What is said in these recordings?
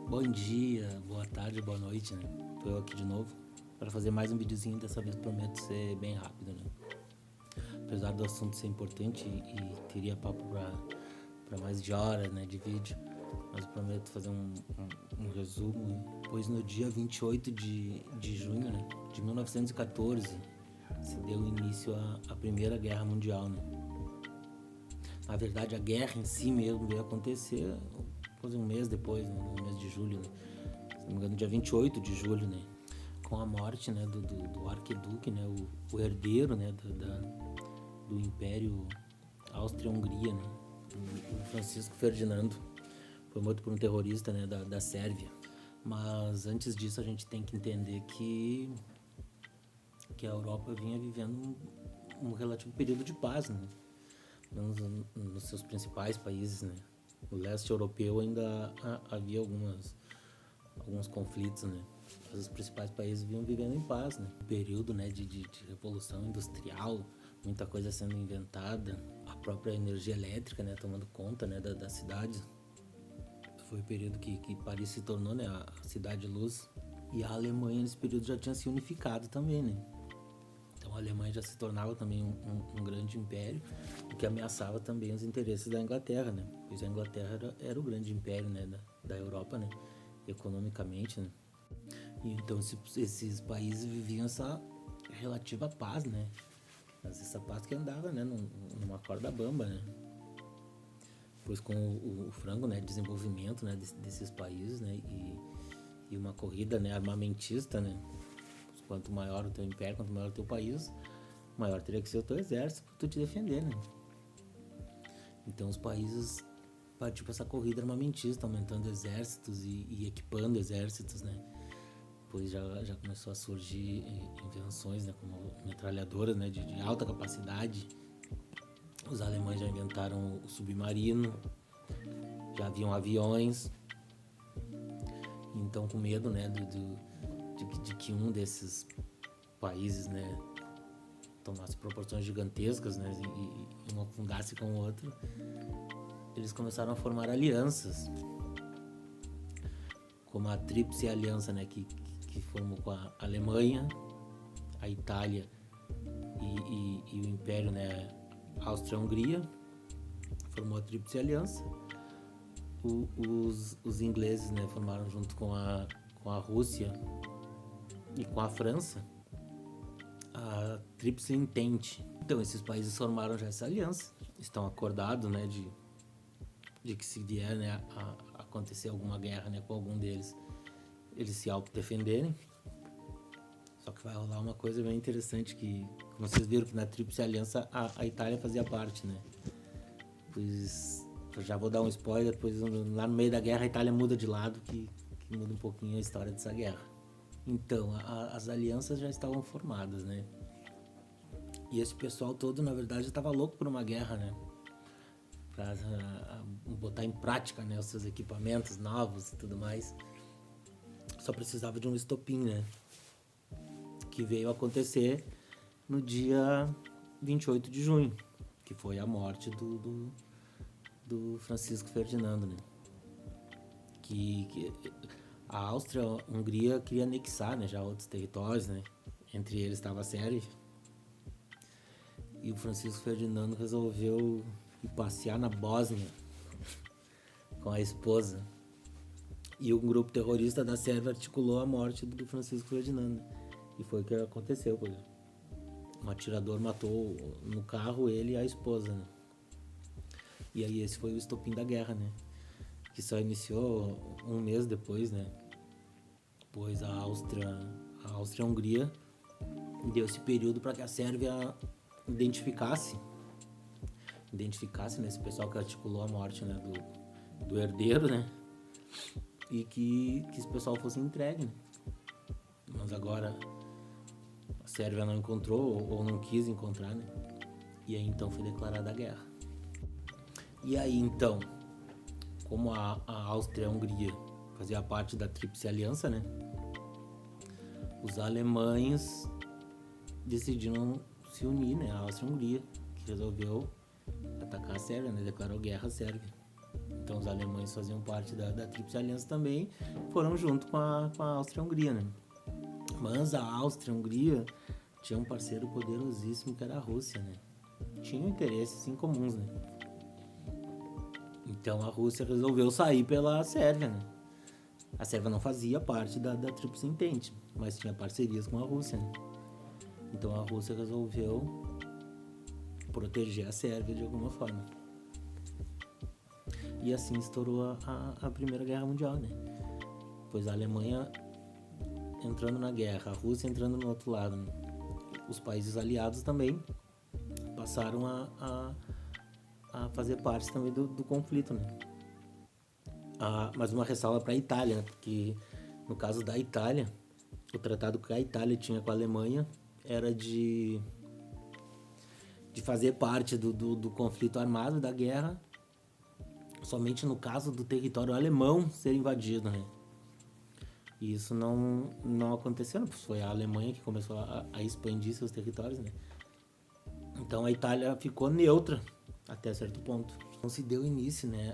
Bom dia, boa tarde, boa noite, né? Tô eu aqui de novo para fazer mais um videozinho. Dessa vez prometo ser bem rápido, né? Apesar do assunto ser importante e teria papo para mais de horas, né, de vídeo, mas prometo fazer um resumo. Pois no dia 28 de junho, né, de 1914 se deu início à Primeira Guerra Mundial, né? Na verdade, a guerra em si mesmo veio acontecer quase um mês depois, né, no mês de julho, né? Se não me engano, dia 28 de julho, né? Com a morte, né, do arquiduque, né, o herdeiro, né, do Império Áustria-Hungria, né, o Francisco Ferdinando, foi morto por um terrorista, né, da Sérvia. Mas antes disso a gente tem que entender que a Europa vinha vivendo um relativo período de paz, né, nos seus principais países, né. No leste europeu ainda havia alguns conflitos, né? Mas os principais países vinham vivendo em paz, né? Um período, né, de revolução industrial, muita coisa sendo inventada, a própria energia elétrica, né, tomando conta, né, das cidades. Foi o período que Paris se tornou, né, a cidade-luz. E a Alemanha nesse período já tinha se unificado também, né? Então a Alemanha já se tornava também um grande império, o que ameaçava também os interesses da Inglaterra, né? Pois a Inglaterra era o grande império, né, da Europa, né? Economicamente, né? E então esses países viviam essa relativa paz, né? Mas essa paz que andava, né, numa corda bamba, né? Pois com o frango, né, desenvolvimento, né, desses países, né, e uma corrida, né, armamentista, né? Quanto maior o teu império, quanto maior o teu país, maior teria que ser o teu exército para tu te defender, né? Então os países partiu para essa corrida armamentista, aumentando exércitos e equipando exércitos, né? Depois já começou a surgir invenções, né, como metralhadoras, né, de alta capacidade. Os alemães já inventaram o submarino, já haviam aviões. Então, com medo, né, de que um desses países, né, tomasse proporções gigantescas, né, e um afundasse com o outro, eles começaram a formar alianças, como a Tríplice Aliança, né, que formou com a Alemanha, a Itália e o Império, né, Áustria-Hungria, formou a Tríplice Aliança. Os ingleses, né, formaram junto com a Rússia e com a França a Tríplice Entente. Então esses países formaram já essa aliança, estão acordados, né, de que se vier, né, a acontecer alguma guerra, né, com algum deles, eles se autodefenderem. Só que vai rolar uma coisa bem interessante, que vocês viram que na Tríplice Aliança a Itália fazia parte, né? Pois eu já vou dar um spoiler, pois lá no meio da guerra a Itália muda de lado, que muda um pouquinho a história dessa guerra. Então, as alianças já estavam formadas, né? E esse pessoal todo, na verdade, estava louco por uma guerra, né? Pra botar em prática, né, os seus equipamentos novos e tudo mais. Só precisava de um estopim, né? Que veio acontecer no dia 28 de junho, que foi a morte do Francisco Ferdinando, né? Que a Áustria-Hungria queria anexar, né, já outros territórios, né? Entre eles estava a Sérvia. E o Francisco Ferdinando resolveu ir passear na Bósnia com a esposa. E um grupo terrorista da Sérvia articulou a morte do Francisco Ferdinando. E foi o que aconteceu, pois. Um atirador matou no carro ele e a esposa, né? E aí esse foi o estopim da guerra, né? Que só iniciou um mês depois, né? Pois a Áustria-Hungria deu esse período para que a Sérvia identificasse, né, esse pessoal que articulou a morte, né, do herdeiro, né? E que esse pessoal fosse entregue, né? Mas agora a Sérvia não encontrou ou não quis encontrar, né? E aí então foi declarada a guerra. E aí então, como a Áustria-Hungria fazia parte da Tríplice Aliança, né? Os alemães decidiram se unir, né? A Áustria-Hungria, que resolveu atacar a Sérvia, né? Declarou guerra à Sérvia. Então os alemães faziam parte da Tríplice Aliança também, foram junto com a Áustria-Hungria, né? Mas a Áustria-Hungria tinha um parceiro poderosíssimo que era a Rússia, né? Tinham interesses em comuns, né? Então a Rússia resolveu sair pela Sérvia, né? A Sérvia não fazia parte da Tríplice Entente, mas tinha parcerias com a Rússia, né? Então a Rússia resolveu proteger a Sérvia de alguma forma. E assim estourou a Primeira Guerra Mundial, né? Pois a Alemanha entrando na guerra, a Rússia entrando no outro lado, né? Os países aliados também passaram a fazer parte também do conflito, né? Mas uma ressalva para a Itália, né? Porque no caso da Itália, o tratado que a Itália tinha com a Alemanha era de fazer parte do conflito armado, da guerra, somente no caso do território alemão ser invadido, né? E isso não aconteceu, foi a Alemanha que começou a expandir seus territórios, né? Então a Itália ficou neutra até certo ponto. Não se deu início, né,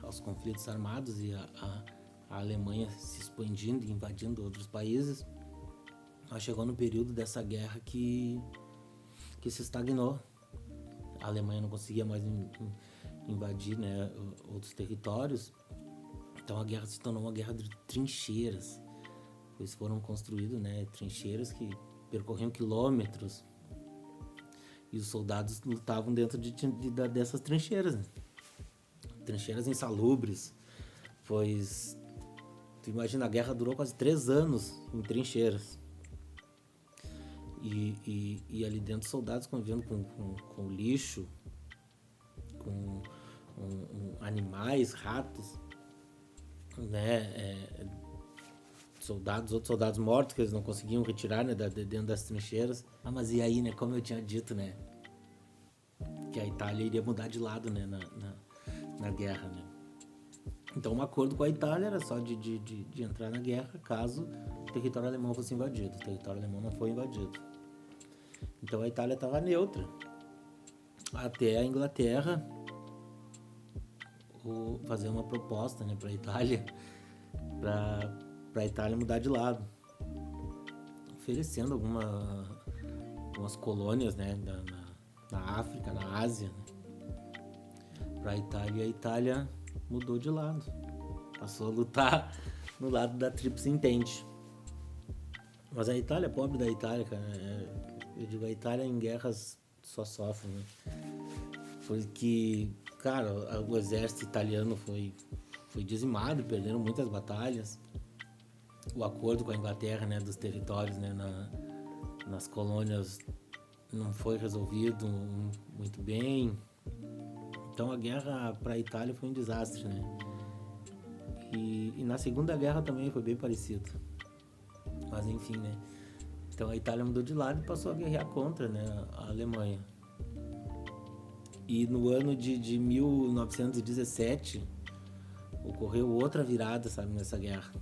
aos conflitos armados e a Alemanha se expandindo e invadindo outros países. Mas chegou no período dessa guerra que se estagnou. A Alemanha não conseguia mais invadir, né, outros territórios. Então a guerra se tornou uma guerra de trincheiras. Pois foram construídas, né, trincheiras que percorriam quilômetros. E os soldados lutavam dentro dessas trincheiras, né? Trincheiras insalubres. Pois, tu imagina, a guerra durou quase 3 anos em trincheiras. E ali dentro, soldados convivendo com lixo, com animais, ratos, né? Outros soldados mortos que eles não conseguiam retirar, né, dentro das trincheiras. Mas e aí, né, como eu tinha dito, né, que a Itália iria mudar de lado, né, na guerra, né. Então um acordo com a Itália era só de entrar na guerra caso o território alemão fosse invadido. O território alemão não foi invadido. Então a Itália estava neutra até a Inglaterra fazer uma proposta, né, para a Itália, para a Itália mudar de lado, oferecendo algumas colônias, né, na África, na Ásia, né, para a Itália. E a Itália mudou de lado, passou a lutar no lado da Tríplice Entente. Mas a Itália, pobre da Itália, cara, eu digo, a Itália em guerras só sofre, né? Porque, cara, o exército italiano foi dizimado, perderam muitas batalhas. O acordo com a Inglaterra, né, dos territórios, né, nas colônias não foi resolvido muito bem. Então a guerra para a Itália foi um desastre, né? E na Segunda Guerra também foi bem parecido. Mas enfim, né? Então a Itália mudou de lado e passou a guerrear contra, né, a Alemanha. E no ano de 1917 ocorreu outra virada, sabe, nessa guerra.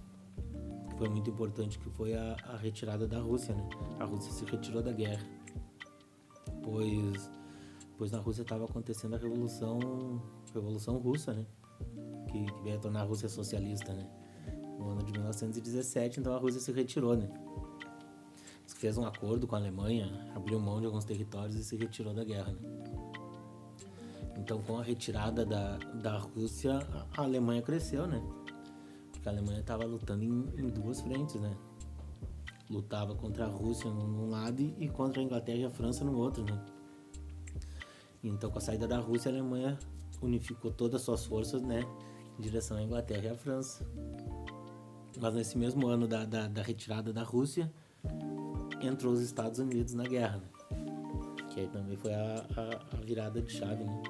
Que foi muito importante, que foi a retirada da Rússia, né? A Rússia se retirou da guerra. Pois na Rússia estava acontecendo a Revolução Russa, né? Que veio a tornar a Rússia socialista, né? No ano de 1917, então a Rússia se retirou, né? Fez um acordo com a Alemanha, abriu mão de alguns territórios e se retirou da guerra, né? Então, com a retirada da Rússia, a Alemanha cresceu, né? Porque a Alemanha estava lutando em duas frentes, né? Lutava contra a Rússia num lado e contra a Inglaterra e a França no outro, né? Então, com a saída da Rússia, a Alemanha unificou todas as suas forças, né, em direção à Inglaterra e à França. Mas nesse mesmo ano da retirada da Rússia, entrou os Estados Unidos na guerra, né? Que aí também foi a virada de chave, né?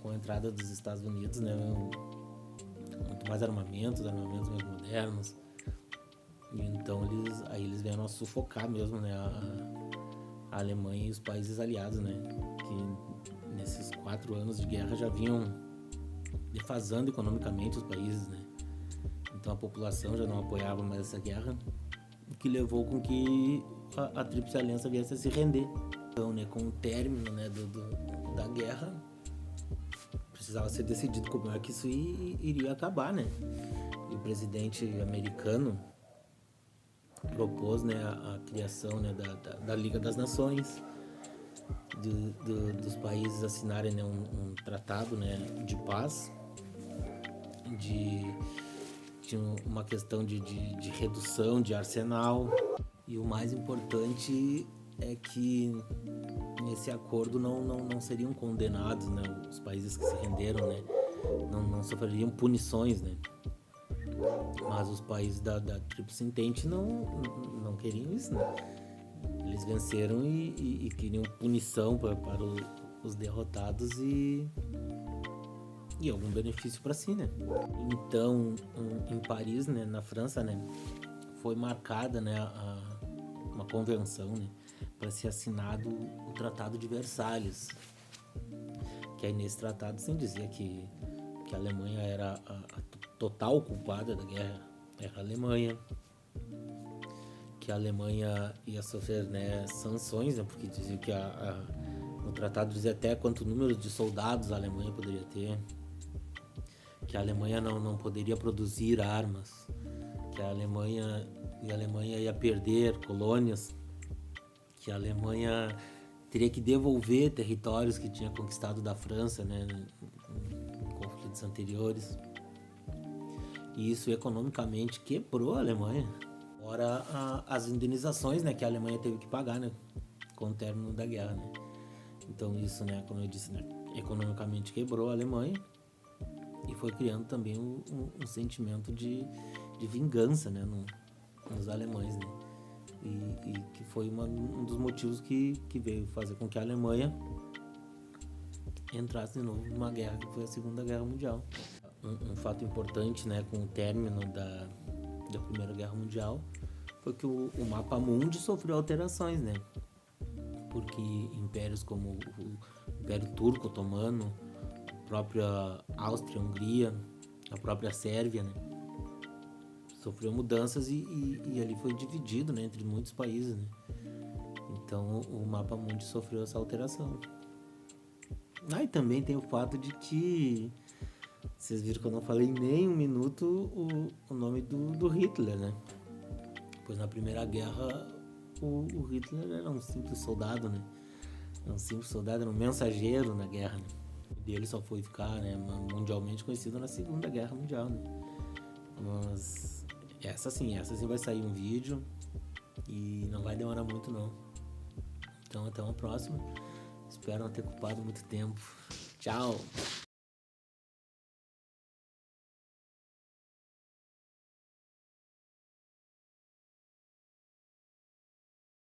Com a entrada dos Estados Unidos, né, muito mais armamentos mais modernos. E então eles vieram a sufocar mesmo, né, a Alemanha e os países aliados, né, que nesses 4 anos de guerra já vinham defasando economicamente os países, né. Então a população já não apoiava mais essa guerra, o que levou com que a Tríplice Aliança viesse a se render. Então, né, com o término, né, da guerra, precisava ser decidido como é que isso iria acabar, né? E o presidente americano propôs, né, a criação, né, da Liga das Nações, dos países assinarem, né, um tratado, né, de paz, de uma questão de redução de arsenal. E o mais importante é que nesse acordo não seriam condenados, né, os países que se renderam, né, não sofreriam punições, né, mas os países da Tríplice Entente não queriam isso, né. Eles venceram e queriam punição para os derrotados e algum benefício para si, né. Então, em Paris, né, na França, né, foi marcada, né, uma convenção, né, para ser assinado o Tratado de Versalhes, que aí nesse tratado se dizia que a Alemanha era a total culpada da guerra Alemanha, que a Alemanha ia sofrer, né, sanções, né, porque dizia que no tratado dizia até quanto número de soldados a Alemanha poderia ter, que a Alemanha não poderia produzir armas, que a Alemanha ia perder colônias, que a Alemanha teria que devolver territórios que tinha conquistado da França, né, em conflitos anteriores. E isso economicamente quebrou a Alemanha. Fora as indenizações, né, que a Alemanha teve que pagar, né, com o término da guerra, né. Então isso, né, como eu disse, né, economicamente quebrou a Alemanha e foi criando também um sentimento de vingança, né, nos alemães, né. E que foi um dos motivos que veio fazer com que a Alemanha entrasse de novo numa guerra que foi a Segunda Guerra Mundial. Um fato importante, né, com o término da Primeira Guerra Mundial foi que o mapa mundi sofreu alterações, né, porque impérios como o Império Turco Otomano, a própria Áustria-Hungria, a própria Sérvia, né, sofreu mudanças e ali foi dividido, né, entre muitos países, né. Então o mapa mundi sofreu essa alteração. E também tem o fato de que vocês viram que eu não falei nem um minuto o nome do Hitler, né? Pois na Primeira Guerra o Hitler era um simples soldado, né? Era um mensageiro na guerra, né? E ele só foi ficar, né, mundialmente conhecido na Segunda Guerra Mundial, né? Mas essa sim vai sair um vídeo e não vai demorar muito não. Então até uma próxima. Espero não ter ocupado muito tempo. Tchau!